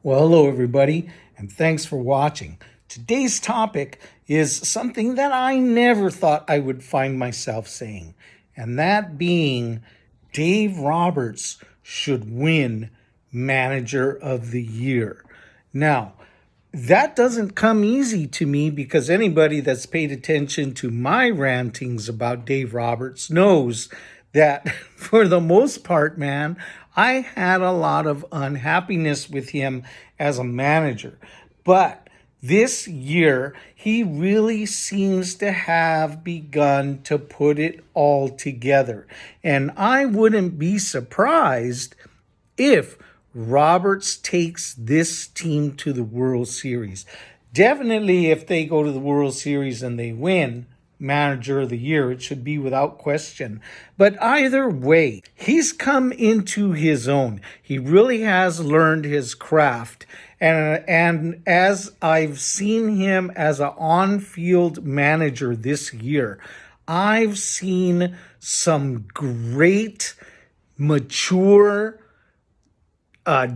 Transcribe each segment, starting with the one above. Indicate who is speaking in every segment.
Speaker 1: Well, hello, everybody, and thanks for watching. Today's topic is something that I never thought I would find myself saying, and that being Dave Roberts should win Manager of the Year. Now, that doesn't come easy to me because anybody that's paid attention to my rantings about Dave Roberts knows that for the most part, man, I had a lot of unhappiness with him as a manager. But this year, he really seems to have begun to put it all together. And I wouldn't be surprised if Roberts takes this team to the World Series. Definitely, if they go to the World Series and they win Manager of the Year, it should be without question. But either way, he's come into his own. He really has learned his craft. And as I've seen him as an on-field manager this year, I've seen some great, mature,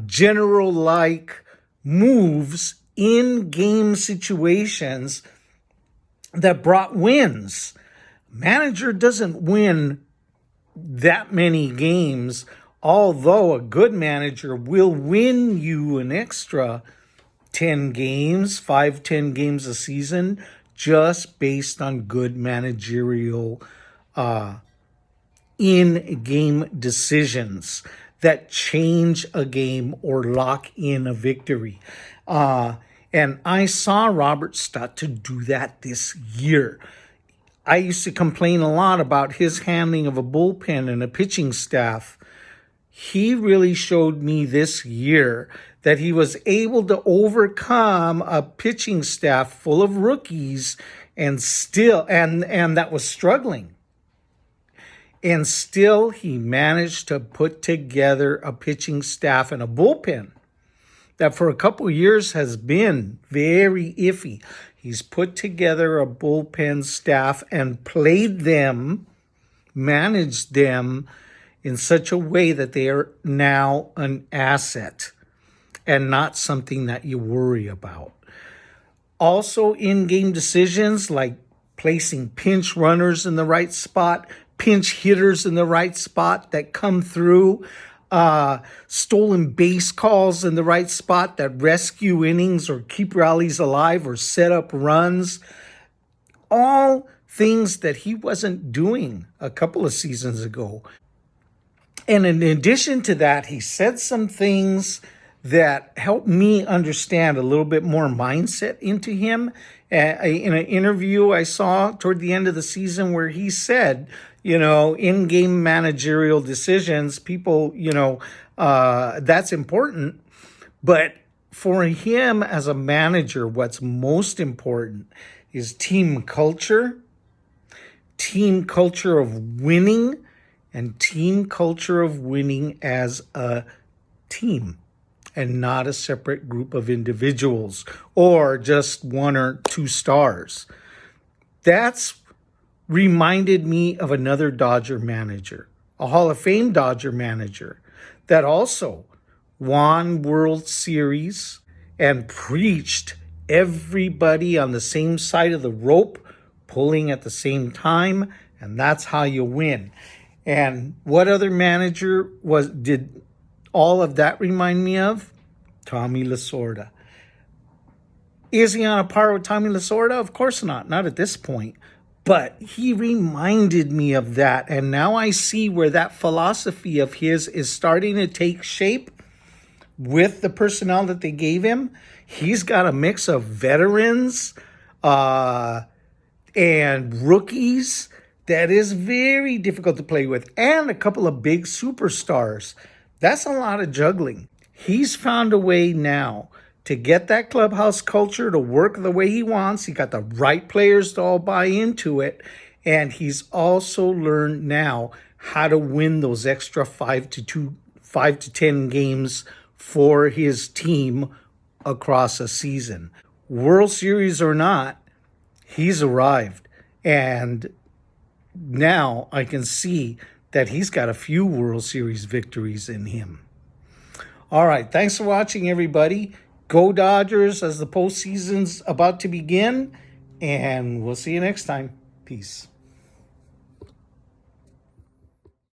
Speaker 1: general-like moves in game situations that brought wins. Manager doesn't win that many games, although a good manager will win you an extra 10 games, 10 games a season, just based on good managerial in-game decisions that change a game or lock in a victory. And I saw Robert start to do that this year. I used to complain a lot about his handling of a bullpen and a pitching staff. He really showed me this year that he was able to overcome a pitching staff full of rookies and still, and that was struggling. And still, he managed to put together a pitching staff and a bullpen that for a couple of years has been very iffy. He's put together a bullpen staff and played them, managed them in such a way that they are now an asset and not something that you worry about. Also, in-game decisions like placing pinch runners in the right spot, pinch hitters in the right spot that come through, stolen base calls in the right spot that rescue innings or keep rallies alive or set up runs. All things that he wasn't doing a couple of seasons ago. And in addition to that, he said some things that helped me understand a little bit more mindset into him. In an interview I saw toward the end of the season where he said, in-game managerial decisions, people, that's important. But for him as a manager, what's most important is team culture of winning, and team culture of winning as a team and not a separate group of individuals or just one or two stars. That's reminded me of another Dodger manager, a Hall of Fame Dodger manager that also won World Series and preached everybody on the same side of the rope, pulling at the same time, and that's how you win. And what other manager did all of that remind me of? Tommy Lasorda. Is he on a par with Tommy Lasorda? Of course not at this point. But he reminded me of that, and now I see where that philosophy of his is starting to take shape with the personnel that they gave him. He's got a mix of veterans and rookies that is very difficult to play with, and a couple of big superstars. That's a lot of juggling. He's found a way now to get that clubhouse culture to work the way he wants. He got the right players to all buy into it. And he's also learned now how to win those extra 5 to 10 games for his team across a season. World Series or not, he's arrived. And now I can see that he's got a few World Series victories in him. All right. Thanks for watching, everybody. Go Dodgers as the postseason's about to begin. And we'll see you next time. Peace.